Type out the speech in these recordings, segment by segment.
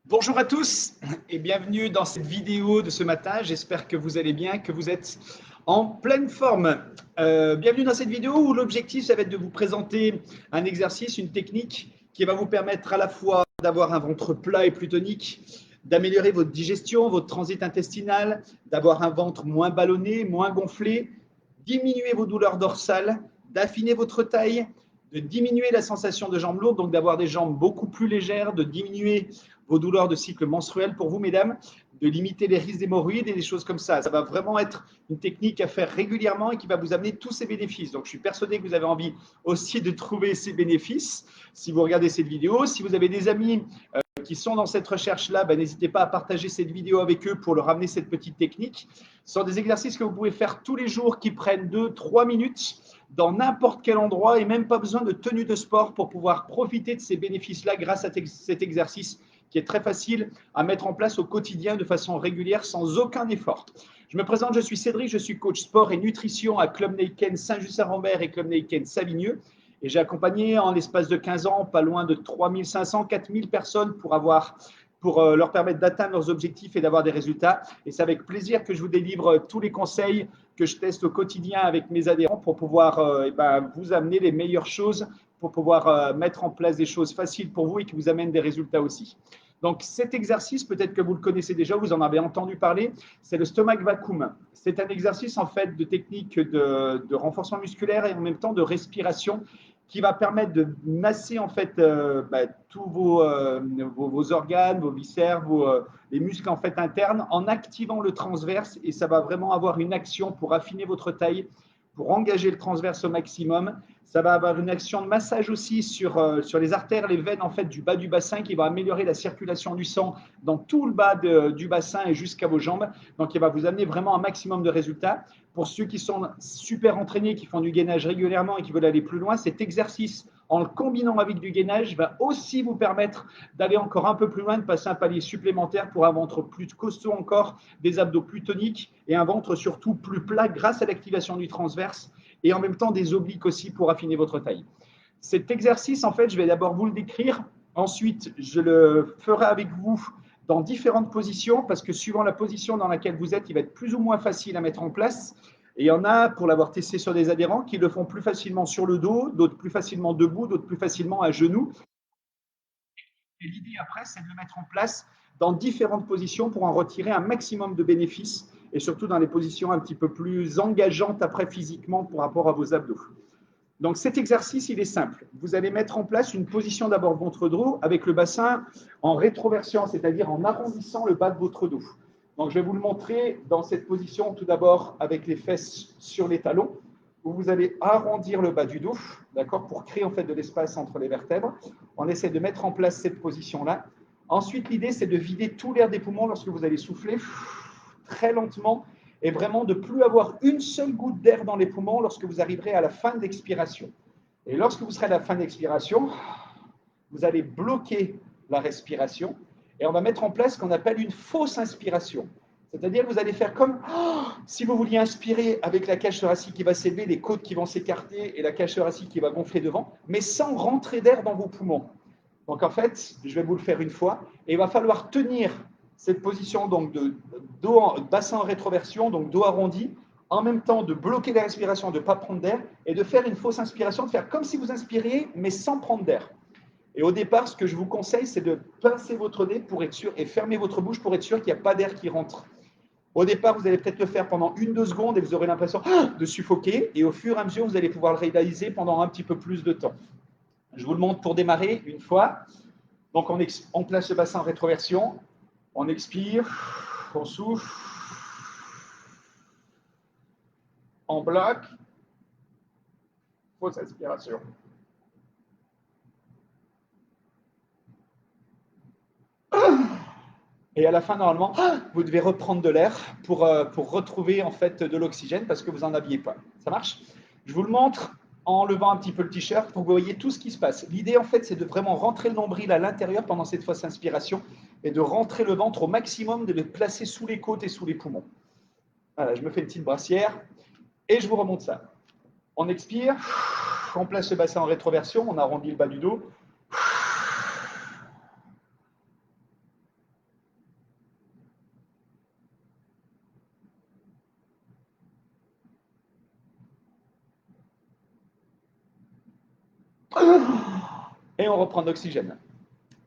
Bonjour à tous et bienvenue dans cette vidéo de ce matin. J'espère que vous allez bien, que vous êtes en pleine forme. Bienvenue dans cette vidéo où l'objectif, ça va être de vous présenter un exercice, une technique qui va vous permettre à la fois d'avoir un ventre plat et plus tonique, d'améliorer votre digestion, votre transit intestinal, d'avoir un ventre moins ballonné, moins gonflé, diminuer vos douleurs dorsales, d'affiner votre taille, de diminuer la sensation de jambes lourdes, donc d'avoir des jambes beaucoup plus légères, de diminuer vos douleurs de cycle menstruel pour vous, mesdames, de limiter les risques d'hémorroïdes et des choses comme ça. Ça va vraiment être une technique à faire régulièrement et qui va vous amener tous ces bénéfices. Donc, je suis persuadé que vous avez envie aussi de trouver ces bénéfices si vous regardez cette vidéo. Si vous avez des amis qui sont dans cette recherche-là, n'hésitez pas à partager cette vidéo avec eux pour leur amener cette petite technique. Ce sont des exercices que vous pouvez faire tous les jours qui prennent 2-3 minutes dans n'importe quel endroit et même pas besoin de tenue de sport pour pouvoir profiter de ces bénéfices-là grâce à cet exercice qui est très facile à mettre en place au quotidien de façon régulière sans aucun effort. Je me présente, je suis Cédric, je suis coach sport et nutrition à Club Neiken Saint-Just-Saint-Rambert et Club Neiken Savigneux. Et j'ai accompagné en l'espace de 15 ans pas loin de 3500, 4000 personnes pour leur permettre d'atteindre leurs objectifs et d'avoir des résultats. Et c'est avec plaisir que je vous délivre tous les conseils que je teste au quotidien avec mes adhérents pour pouvoir vous amener les meilleures choses, pour pouvoir mettre en place des choses faciles pour vous et qui vous amènent des résultats aussi. Donc cet exercice, peut-être que vous le connaissez déjà, vous en avez entendu parler, c'est le stomach vacuum. C'est un exercice en fait de technique de renforcement musculaire et en même temps de respiration qui va permettre de masser en fait tous vos organes, vos viscères, les muscles en fait internes en activant le transverse et ça va vraiment avoir une action pour affiner votre taille, pour engager le transverse au maximum. Ça va avoir une action de massage aussi sur les artères, les veines en fait du bas du bassin qui va améliorer la circulation du sang dans tout le bas du bassin et jusqu'à vos jambes. Donc, il va vous amener vraiment un maximum de résultats. Pour ceux qui sont super entraînés, qui font du gainage régulièrement et qui veulent aller plus loin, cet exercice, en le combinant avec du gainage, va aussi vous permettre d'aller encore un peu plus loin, de passer un palier supplémentaire pour un ventre plus costaud encore, des abdos plus toniques et un ventre surtout plus plat grâce à l'activation du transverse et en même temps des obliques aussi pour affiner votre taille. Cet exercice, en fait, je vais d'abord vous le décrire. Ensuite, je le ferai avec vous dans différentes positions parce que suivant la position dans laquelle vous êtes, il va être plus ou moins facile à mettre en place. Et il y en a, pour l'avoir testé sur des adhérents, qui le font plus facilement sur le dos, d'autres plus facilement debout, d'autres plus facilement à genoux. Et l'idée après, c'est de le mettre en place dans différentes positions pour en retirer un maximum de bénéfices et surtout dans les positions un petit peu plus engageantes après physiquement par rapport à vos abdos. Donc cet exercice, il est simple. Vous allez mettre en place une position d'abord ventre dos avec le bassin en rétroversion, c'est-à-dire en arrondissant le bas de votre dos. Donc je vais vous le montrer dans cette position tout d'abord avec les fesses sur les talons où vous allez arrondir le bas du dos, d'accord, pour créer en fait de l'espace entre les vertèbres. On essaie de mettre en place cette position-là. Ensuite, l'idée, c'est de vider tout l'air des poumons lorsque vous allez souffler très lentement et vraiment de ne plus avoir une seule goutte d'air dans les poumons lorsque vous arriverez à la fin de l'expiration. Et lorsque vous serez à la fin de l'expiration, vous allez bloquer la respiration et on va mettre en place ce qu'on appelle une fausse inspiration. C'est-à-dire que vous allez faire comme si vous vouliez inspirer avec la cage thoracique qui va s'élever, les côtes qui vont s'écarter et la cage thoracique qui va gonfler devant, mais sans rentrer d'air dans vos poumons. Donc en fait, je vais vous le faire une fois et il va falloir tenir cette position donc de bassin en rétroversion, donc dos arrondi, en même temps de bloquer la respiration, de ne pas prendre d'air et de faire une fausse inspiration, de faire comme si vous inspiriez mais sans prendre d'air. Et au départ, ce que je vous conseille, c'est de pincer votre nez pour être sûr et fermer votre bouche pour être sûr qu'il n'y a pas d'air qui rentre. Au départ, vous allez peut-être le faire pendant 1-2 secondes et vous aurez l'impression de suffoquer. Et au fur et à mesure, vous allez pouvoir le réaliser pendant un petit peu plus de temps. Je vous le montre pour démarrer une fois. Donc, on place le bassin en rétroversion. On expire, on souffle, on bloque. Fausse inspiration. Et à la fin, normalement, vous devez reprendre de l'air pour retrouver en fait de l'oxygène parce que vous n'en aviez pas. Ça marche? Je vous le montre en levant un petit peu le t-shirt pour que vous voyez tout ce qui se passe. L'idée, en fait, c'est de vraiment rentrer le nombril à l'intérieur pendant cette fausse inspiration et de rentrer le ventre au maximum, de le placer sous les côtes et sous les poumons. Voilà, je me fais une petite brassière et je vous remonte ça. On expire. On place le bassin en rétroversion, on arrondit le bas du dos. Et on reprend l'oxygène.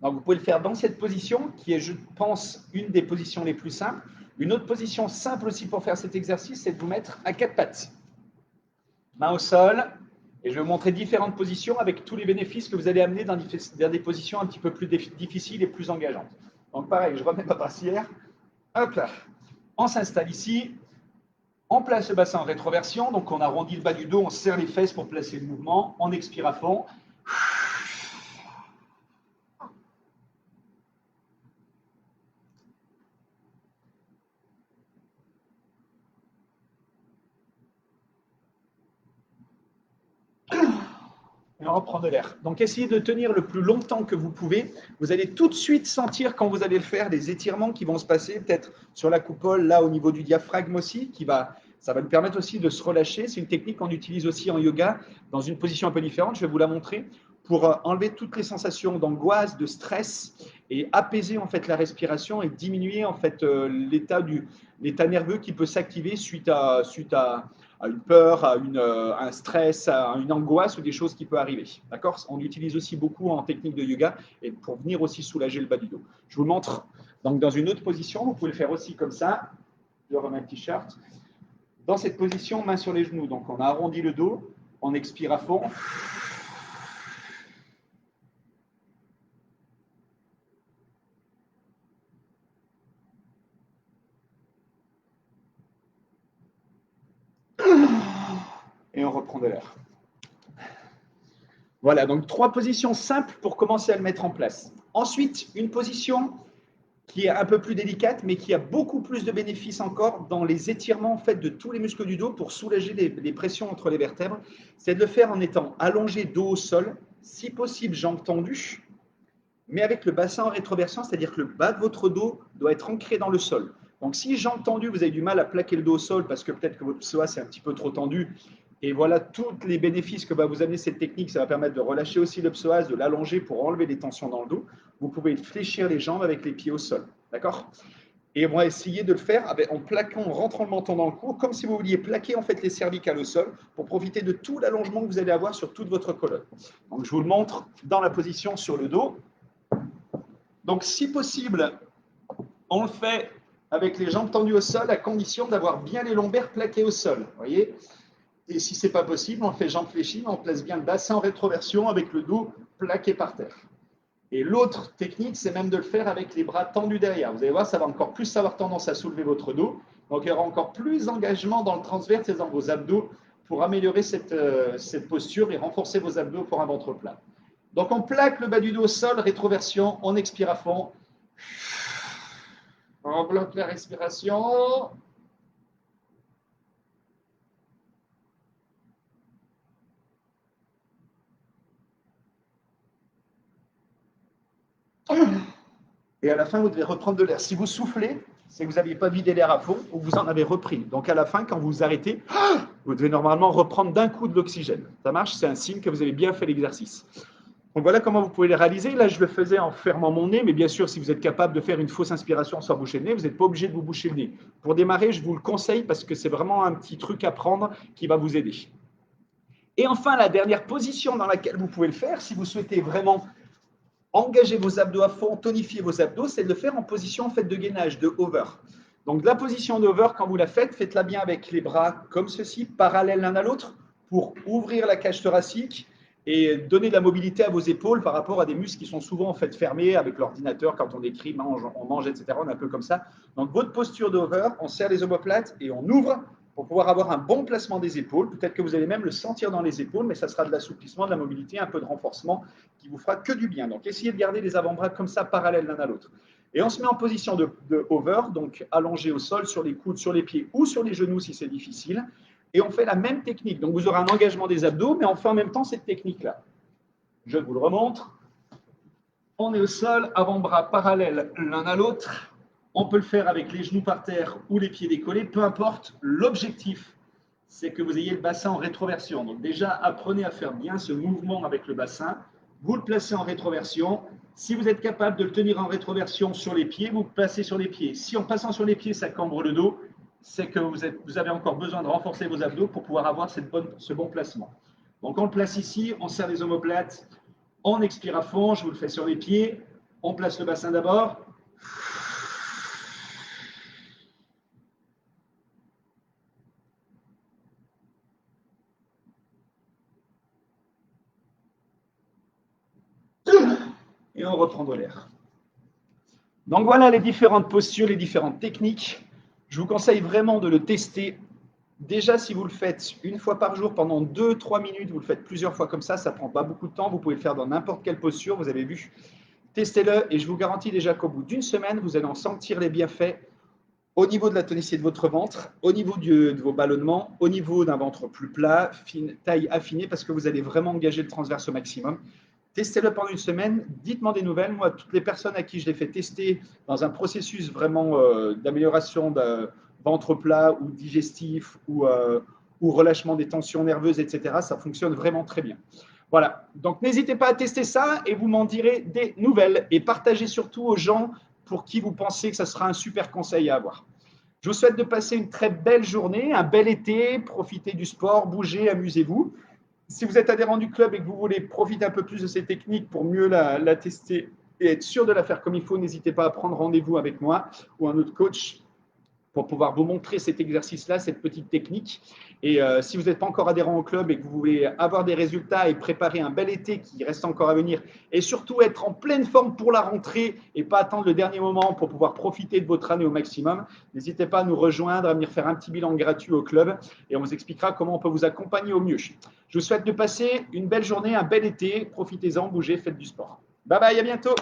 Donc vous pouvez le faire dans cette position qui est, je pense, une des positions les plus simples. Une autre position simple aussi pour faire cet exercice, c'est de vous mettre à quatre pattes. Main au sol. Et je vais vous montrer différentes positions avec tous les bénéfices que vous allez amener dans des positions un petit peu plus difficiles et plus engageantes. Donc pareil, je remets ma brassière. Hop là. On s'installe ici. On place le bassin en rétroversion. Donc on arrondit le bas du dos, on serre les fesses pour placer le mouvement. On expire à fond. Et on reprend de l'air. Donc essayez de tenir le plus longtemps que vous pouvez. Vous allez tout de suite sentir quand vous allez le faire des étirements qui vont se passer peut-être sur la coupole, là au niveau du diaphragme aussi, ça va nous permettre aussi de se relâcher. C'est une technique qu'on utilise aussi en yoga dans une position un peu différente. Je vais vous la montrer pour enlever toutes les sensations d'angoisse, de stress et apaiser en fait la respiration et diminuer en fait l'état nerveux qui peut s'activer suite à une peur, à un stress, à une angoisse ou des choses qui peuvent arriver. D'accord? On l'utilise aussi beaucoup en technique de yoga et pour venir aussi soulager le bas du dos. Je vous montre donc dans une autre position. Vous pouvez le faire aussi comme ça. Je remets le t-shirt. Dans cette position, main sur les genoux. Donc on a arrondi le dos, on expire à fond. Et on reprend de l'air. Voilà, donc 3 positions simples pour commencer à le mettre en place. Ensuite, une position qui est un peu plus délicate, mais qui a beaucoup plus de bénéfices encore dans les étirements en fait, de tous les muscles du dos pour soulager les pressions entre les vertèbres. C'est de le faire en étant allongé dos au sol, si possible jambes tendues, mais avec le bassin en rétroversion, c'est-à-dire que le bas de votre dos doit être ancré dans le sol. Donc si jambes tendues, vous avez du mal à plaquer le dos au sol parce que peut-être que votre psoas est un petit peu trop tendu, et voilà tous les bénéfices que va vous amener cette technique. Ça va permettre de relâcher aussi le psoas, de l'allonger pour enlever les tensions dans le dos. Vous pouvez fléchir les jambes avec les pieds au sol. D'accord? Et on va essayer de le faire en plaquant, en rentrant le menton dans le cou, comme si vous vouliez plaquer en fait les cervicales au sol pour profiter de tout l'allongement que vous allez avoir sur toute votre colonne. Donc je vous le montre dans la position sur le dos. Donc si possible, on le fait avec les jambes tendues au sol à condition d'avoir bien les lombaires plaqués au sol. Vous voyez? Et si ce n'est pas possible, on fait jambes fléchies, on place bien le bassin en rétroversion avec le dos plaqué par terre. Et l'autre technique, c'est même de le faire avec les bras tendus derrière. Vous allez voir, ça va encore plus avoir tendance à soulever votre dos. Donc, il y aura encore plus d'engagement dans le transverse et dans vos abdos pour améliorer cette posture et renforcer vos abdos pour un ventre plat. Donc, on plaque le bas du dos au sol, rétroversion, on expire à fond. On bloque la respiration. Et à la fin, vous devez reprendre de l'air. Si vous soufflez, c'est que vous n'aviez pas vidé l'air à fond ou vous en avez repris. Donc à la fin, quand vous arrêtez, vous devez normalement reprendre d'un coup de l'oxygène. Ça marche? C'est un signe que vous avez bien fait l'exercice. Donc voilà comment vous pouvez les réaliser. Là, je le faisais en fermant mon nez, mais bien sûr, si vous êtes capable de faire une fausse inspiration sans boucher le nez, vous n'êtes pas obligé de vous boucher le nez. Pour démarrer, je vous le conseille parce que c'est vraiment un petit truc à prendre qui va vous aider. Et enfin, la dernière position dans laquelle vous pouvez le faire, si vous souhaitez vraiment engager vos abdos à fond, tonifier vos abdos, c'est de le faire en position en fait, de gainage, de hover. Donc la position de hover, quand vous la faites, faites-la bien avec les bras comme ceci, parallèles l'un à l'autre, pour ouvrir la cage thoracique et donner de la mobilité à vos épaules par rapport à des muscles qui sont souvent en fait fermés avec l'ordinateur quand on écrit, on mange, etc. On est un peu comme ça. Donc votre posture de hover, on serre les omoplates et on ouvre pour pouvoir avoir un bon placement des épaules. Peut-être que vous allez même le sentir dans les épaules, mais ça sera de l'assouplissement, de la mobilité, un peu de renforcement qui vous fera que du bien. Donc essayez de garder les avant-bras comme ça, parallèles l'un à l'autre. Et on se met en position de hover, donc allongé au sol, sur les coudes, sur les pieds ou sur les genoux si c'est difficile. Et on fait la même technique. Donc vous aurez un engagement des abdos, mais on fait en même temps cette technique-là. Je vous le remontre. On est au sol, avant-bras parallèles l'un à l'autre. On peut le faire avec les genoux par terre ou les pieds décollés, peu importe. L'objectif, c'est que vous ayez le bassin en rétroversion. Donc déjà, apprenez à faire bien ce mouvement avec le bassin. Vous le placez en rétroversion. Si vous êtes capable de le tenir en rétroversion sur les pieds, vous le placez sur les pieds. Si en passant sur les pieds, ça cambre le dos, c'est que vous avez encore besoin de renforcer vos abdos pour pouvoir avoir ce bon placement. Donc on le place ici, on serre les omoplates, on expire à fond, je vous le fais sur les pieds, on place le bassin d'abord. Et on reprend de l'air. Donc voilà les différentes postures, les différentes techniques. Je vous conseille vraiment de le tester. Déjà, si vous le faites une fois par jour pendant 2-3 minutes, vous le faites plusieurs fois comme ça ne prend pas beaucoup de temps. Vous pouvez le faire dans n'importe quelle posture, vous avez vu. Testez-le et je vous garantis déjà qu'au bout d'une semaine, vous allez en sentir les bienfaits au niveau de la tonicité de votre ventre, au niveau de vos ballonnements, au niveau d'un ventre plus plat, taille affinée, parce que vous allez vraiment engager le transverse au maximum. Testez-le pendant une semaine, dites-moi des nouvelles. Moi, toutes les personnes à qui je l'ai fait tester dans un processus vraiment d'amélioration de ventre plat ou digestif ou relâchement des tensions nerveuses, etc., ça fonctionne vraiment très bien. Voilà, donc n'hésitez pas à tester ça et vous m'en direz des nouvelles. Et partagez surtout aux gens pour qui vous pensez que ça sera un super conseil à avoir. Je vous souhaite de passer une très belle journée, un bel été, profitez du sport, bougez, amusez-vous. Si vous êtes adhérent du club et que vous voulez profiter un peu plus de ces techniques pour mieux la tester et être sûr de la faire comme il faut, n'hésitez pas à prendre rendez-vous avec moi ou un autre coach pour pouvoir vous montrer cet exercice-là, cette petite technique. Et si vous n'êtes pas encore adhérent au club et que vous voulez avoir des résultats et préparer un bel été qui reste encore à venir, et surtout être en pleine forme pour la rentrée et pas attendre le dernier moment pour pouvoir profiter de votre année au maximum, n'hésitez pas à nous rejoindre, à venir faire un petit bilan gratuit au club et on vous expliquera comment on peut vous accompagner au mieux. Je vous souhaite de passer une belle journée, un bel été, profitez-en, bougez, faites du sport. Bye bye, à bientôt.